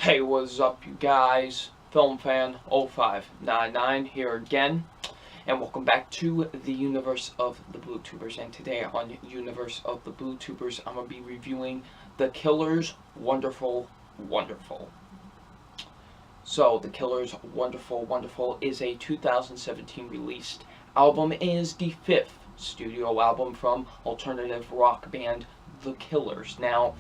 Hey, what's up, you guys? FilmFan0599 here again, and welcome back to the Universe of the BlueTubers. And today on Universe of the BlueTubers, I'm going to be reviewing The Killer's Wonderful Wonderful. So, The Killer's Wonderful Wonderful is a 2017 released album. It is the fifth studio album from alternative rock band The Killers. Now,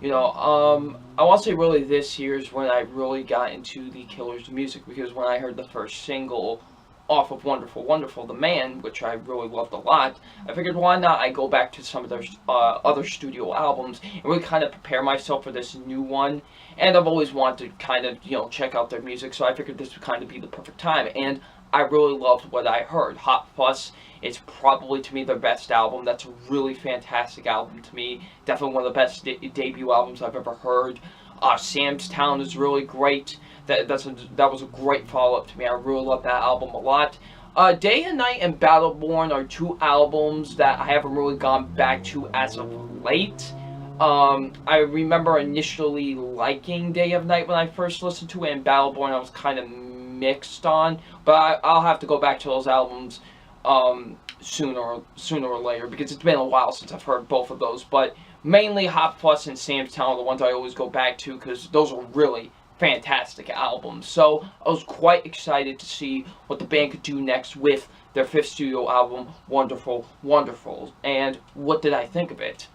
I want to say really this year is when I really got into the Killers' music, because when I heard the first single off of Wonderful Wonderful, The Man, which I really loved a lot, I figured why not I go back to some of their other studio albums and really kind of prepare myself for this new one. And I've always wanted to kind of, check out their music, so I figured this would kind of be the perfect time. And I really loved what I heard. Hot Fuss is probably, to me, their best album. That's a really fantastic album to me. Definitely one of the best debut albums I've ever heard. Sam's Town is really great. That was a great follow-up to me. I really love that album a lot. Day and Night and Battleborn are two albums that I haven't really gone back to as of late. I remember initially liking Day of Night when I first listened to it, and Battleborn I was kind of mixed on, but I'll have to go back to those albums sooner or later, because it's been a while since I've heard both of those. But mainly Hot Fuss and Sam's Town are the ones I always go back to, because those are really fantastic albums. So I was quite excited to see what the band could do next with their fifth studio album, Wonderful Wonderful. And what did I think of it?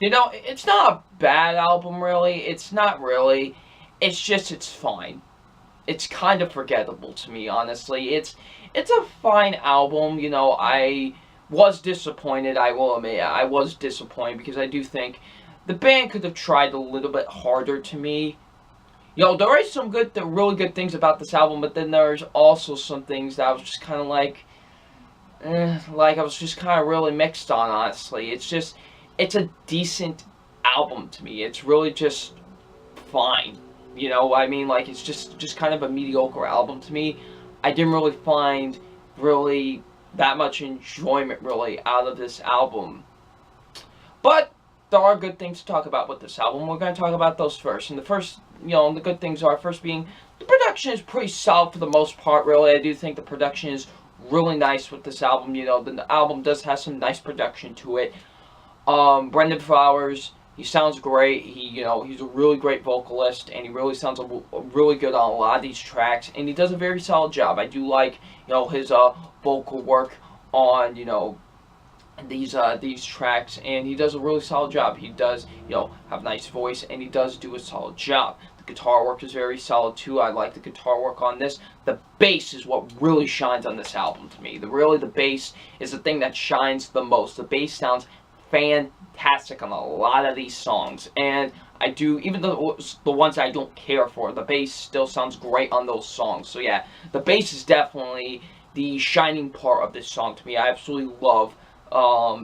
It's not a bad album, really. It's not really. It's fine. It's kind of forgettable to me, honestly. It's a fine album. I was disappointed, I will admit. I was disappointed, because I do think the band could have tried a little bit harder to me. There are some really good things about this album, but then there's also some things that I was just kind of like I was just kind of really mixed on, honestly. It's a decent album to me. It's really just fine. It's just kind of a mediocre album to me. I didn't really find really that much enjoyment really out of this album. But there are good things to talk about with this album. We're going to talk about those first. And the first, the good things are, first being, the production is pretty solid for the most part, really. I do think the production is really nice with this album. The album does have some nice production to it. Brendan Flowers, he sounds great. He's a really great vocalist, and he really sounds really good on a lot of these tracks, and he does a very solid job. I do like, his vocal work on, these tracks, and he does a really solid job. He does, have a nice voice, and he does do a solid job. The guitar work is very solid too. I like the guitar work on this. The bass is what really shines on this album to me. The bass is the thing that shines the most. The bass sounds fantastic on a lot of these songs, and I do, even the ones I don't care for, the bass still sounds great on those songs. So yeah, the bass is definitely the shining part of this song to me. I absolutely love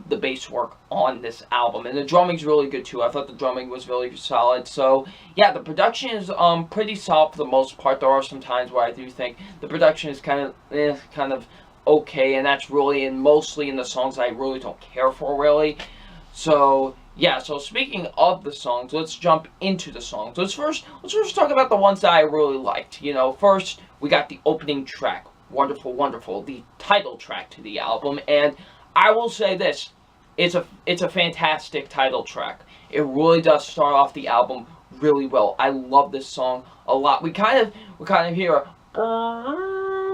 the bass work on this album, and the drumming's really good too. I thought the drumming was really solid. So yeah, the production is pretty solid for the most part. There are some times where I do think the production is kind of okay, and that's really mostly in the songs I really don't care for, really. So yeah, so speaking of the songs, let's jump into the songs. Let's first talk about the ones that I really liked. First we got the opening track, Wonderful Wonderful, the title track to the album, and I will say this, it's a fantastic title track. It really does start off the album really well. I love this song a lot. We kind of hear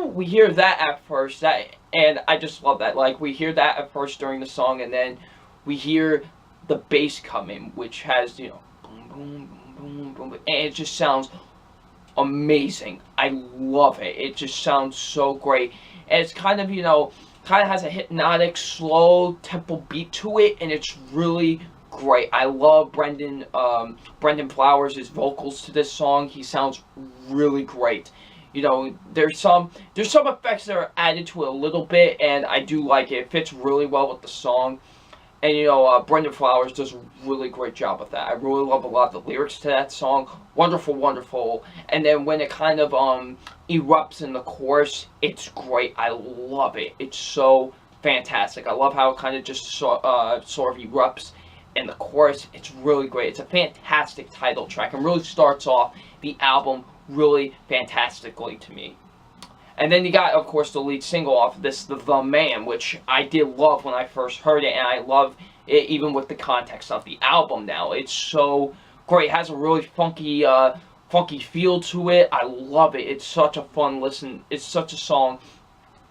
we hear that at first, and I just love that. Like, we hear that at first during the song, and then we hear the bass come in, which has, boom, boom, boom, boom, boom, and it just sounds amazing. I love it. It just sounds so great. And it's kind of has a hypnotic, slow tempo beat to it, and it's really great. I love Brendan Flowers' vocals to this song. He sounds really great. There's some effects that are added to it a little bit, and I do like it. It fits really well with the song. And, Brendan Flowers does a really great job with that. I really love a lot of the lyrics to that song. Wonderful, Wonderful. And then when it kind of erupts in the chorus, it's great. I love it. It's so fantastic. I love how it kind of just sort of erupts and the chorus, it's really great. It's a fantastic title track and really starts off the album really fantastically to me. And then you got, of course, the lead single off of this, The Man, which I did love when I first heard it, and I love it even with the context of the album now. It's so great. It has a really funky feel to it. I love it. It's such a fun listen. It's such a song.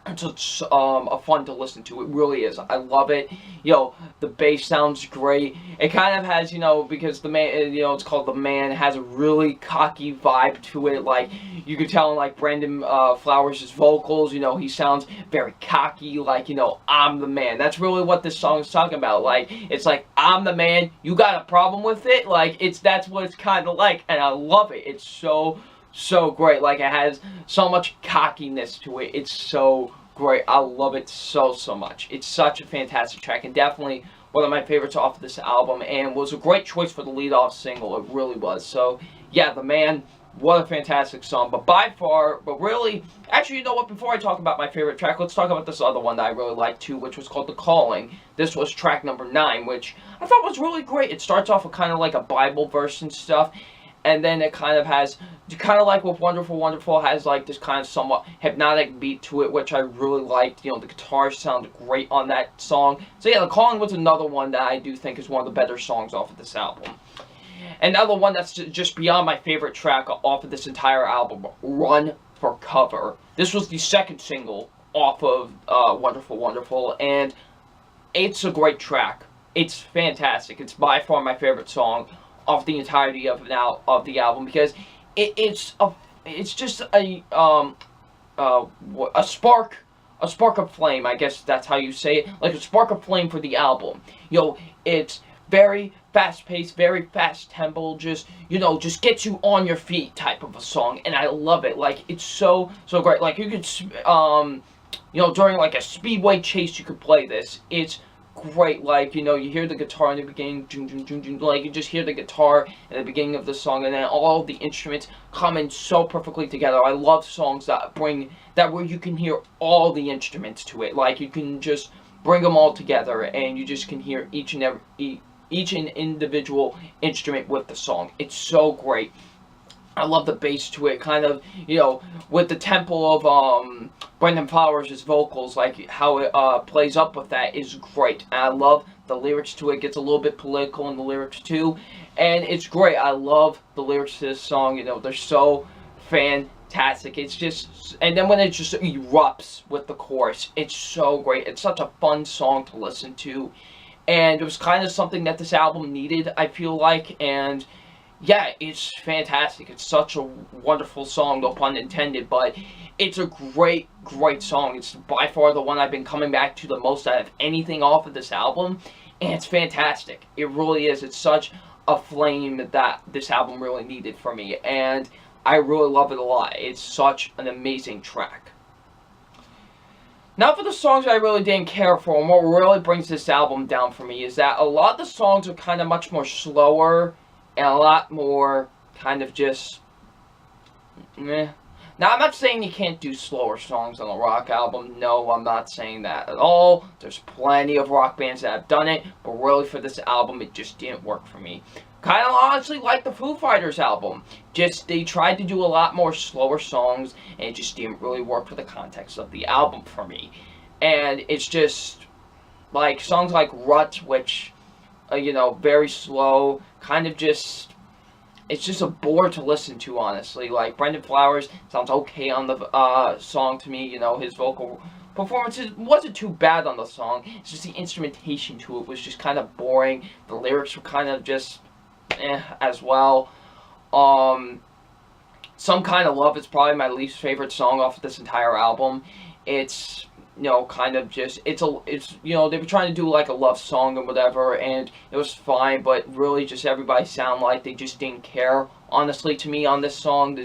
It's a fun to listen to. It really is. I love it. The bass sounds great. It kind of has, because the man, it's called The Man. It has a really cocky vibe to it. Like, you can tell in, like, Brendan Flowers' vocals, he sounds very cocky. Like, I'm the man. That's really what this song is talking about. Like, it's like, I'm the man. You got a problem with it? Like, that's what it's kind of like. And I love it. It's so great. Like, it has so much cockiness to it. It's so great. I love it so much. It's such a fantastic track, and definitely one of my favorites off of this album, and was a great choice for the lead-off single. It really was. So yeah, The Man, what a fantastic song. But really, actually, you know what, before I talk about my favorite track, let's talk about this other one that I really liked too, which was called The Calling. This was track number 9, which I thought was really great. It starts off with kind of like a Bible verse and stuff, and then it kind of has, kind of like with Wonderful Wonderful, has like this kind of somewhat hypnotic beat to it, which I really liked. The guitar sounded great on that song. So yeah, The Calling was another one that I do think is one of the better songs off of this album. Another one that's just beyond my favorite track off of this entire album, Run for Cover. This was the second single off of Wonderful Wonderful, and it's a great track. It's fantastic. It's by far my favorite song off the entirety of the album, because it's just a spark of flame. I guess that's how you say it, like a spark of flame for the album. It's very fast paced, very fast tempo, just gets you on your feet type of a song, and I love it. Like, it's so great. Like, you could during like a speedway chase, you could play this. It's great. Like, you hear the guitar in the beginning, like, you just hear the guitar in the beginning of the song, and then all the instruments come in so perfectly together. I love songs that where you can hear all the instruments to it. Like, you can just bring them all together, and you just can hear each and individual instrument with the song. It's so great. I love the bass to it, kind of, with the tempo of Brendan Flowers' vocals, like how it plays up with that is great. And I love the lyrics to it. It gets a little bit political in the lyrics too, and it's great. I love the lyrics to this song. They're so fantastic. It's just, and then when it just erupts with the chorus, it's so great. It's such a fun song to listen to, and it was kind of something that this album needed, I feel like. And yeah, it's fantastic. It's such a wonderful song, no pun intended, but it's a great song. It's by far the one I've been coming back to the most out of anything off of this album, and it's fantastic. It really is. It's such a flame that this album really needed for me, and I really love it a lot. It's such an amazing track. Now for the songs I really didn't care for, and what really brings this album down for me is that a lot of the songs are kind of much more slower, and a lot more kind of just meh. Now, I'm not saying you can't do slower songs on a rock album. No, I'm not saying that at all. There's plenty of rock bands that have done it, but really for this album, it just didn't work for me. Kind of honestly like the Foo Fighters album. Just, they tried to do a lot more slower songs, and it just didn't really work for the context of the album for me. And it's just, like, songs like Rut, which, very slow, kind of just, it's just a bore to listen to, honestly. Like, Brendan Flowers sounds okay on the song to me. His vocal performances wasn't too bad on the song. It's just the instrumentation to it was just kind of boring. The lyrics were kind of just as well. Some Kind of Love is probably my least favorite song off of this entire album. It's kind of just, it's they were trying to do like a love song or whatever, and it was fine, but really just everybody sounded like they just didn't care, honestly, to me on this song.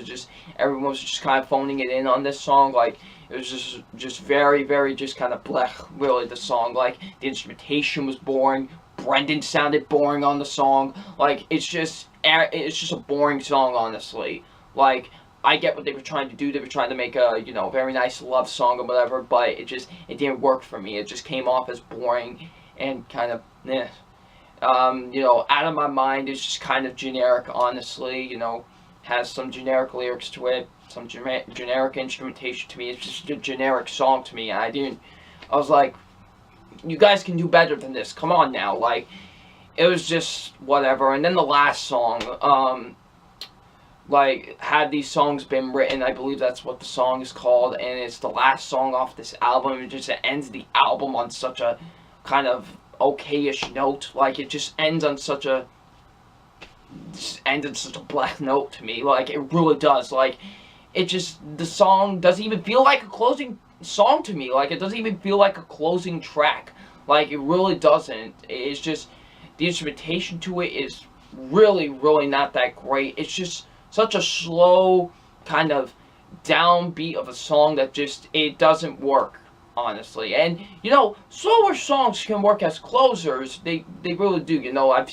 Everyone was just kind of phoning it in on this song. Like, it was just very just kind of blech, really, the song. Like, the instrumentation was boring. Brendan sounded boring on the song. Like, it's just a boring song, honestly. Like, I get what they were trying to do. They were trying to make a, very nice love song or whatever, but it didn't work for me. It just came off as boring and kind of, You know, Out of My Mind is just kind of generic, honestly. You know, has some generic lyrics to it, some generic instrumentation to me. It's just a generic song to me. I was like, you guys can do better than this. Come on now. Like, it was just whatever. And then the last song, like, had these songs been written, I believe that's what the song is called, and it's the last song off this album. It just ends the album on such a kind of okay-ish note. Like, it just ends on such a black note to me. Like, it really does. Like, it just, the song doesn't even feel like a closing song to me. Like, it doesn't even feel like a closing track. Like, it really doesn't. It's just, the instrumentation to it is really, really not that great. It's just such a slow, kind of downbeat of a song that just, it doesn't work, honestly. And, you know, slower songs can work as closers. They really do. You know, I've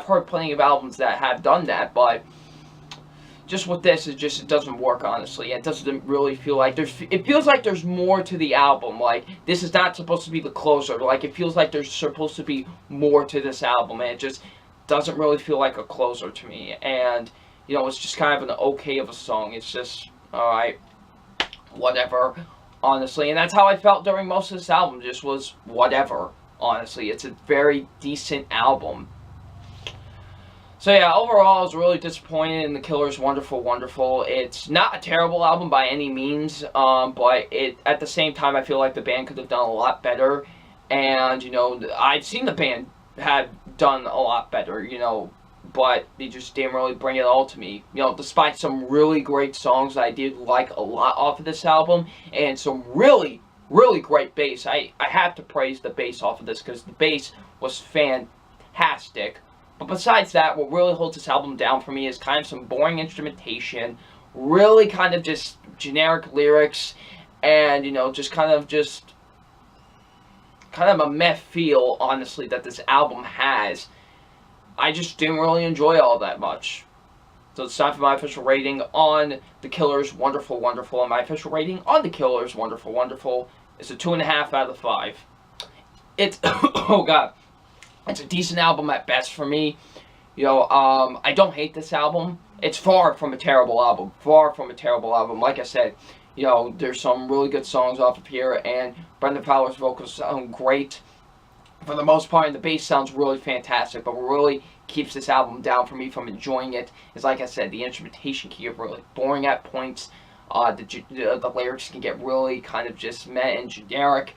heard plenty of albums that have done that, but just with this, it doesn't work, honestly. It doesn't really feel like it feels like there's more to the album. Like, this is not supposed to be the closer. Like, it feels like there's supposed to be more to this album, and it just doesn't really feel like a closer to me. And, you know, it's just kind of an okay of a song. It's just, alright, whatever, honestly. And that's how I felt during most of this album. Just was whatever, honestly. It's a very decent album. So yeah, overall, I was really disappointed in The Killer's Wonderful Wonderful. It's not a terrible album by any means, but at the same time, I feel like the band could have done a lot better. And, you know, I've seen the band had done a lot better, you know, but they just didn't really bring it all to me. You know, despite some really great songs I did like a lot off of this album, and some really, really great bass. I have to praise the bass off of this, because the bass was fantastic. But besides that, what really holds this album down for me is kind of some boring instrumentation, really kind of just generic lyrics, and, you know, just kind of a meh feel, honestly, that this album has. I just didn't really enjoy all that much. So it's time for my official rating on The Killer's Wonderful Wonderful, and my official rating on The Killer's Wonderful Wonderful is a 2.5 out of 5. It's, oh god, it's a decent album at best for me. You know, I don't hate this album. It's far from a terrible album. Far from a terrible album. Like I said, you know, there's some really good songs off of here, and Brendan Fowler's vocals sound great for the most part, and the bass sounds really fantastic. But what really keeps this album down for me from enjoying it is, like I said, the instrumentation can get really boring at points. The lyrics can get really kind of just meh and generic.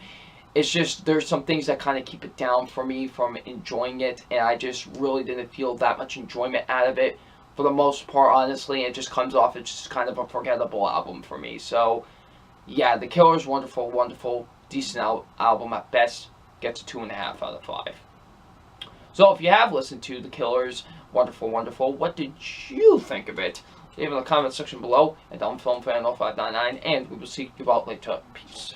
It's just, there's some things that kind of keep it down for me from enjoying it, and I just really didn't feel that much enjoyment out of it for the most part, honestly. It just comes off, it's just kind of a forgettable album for me. So, yeah, The Killer's Wonderful Wonderful, decent album at best, gets a 2.5 out of 5. So, if you have listened to The Killer's Wonderful Wonderful, what did you think of it? Leave it in the comment section below, and I'm FilmFan0599, and we will see you all later. Peace.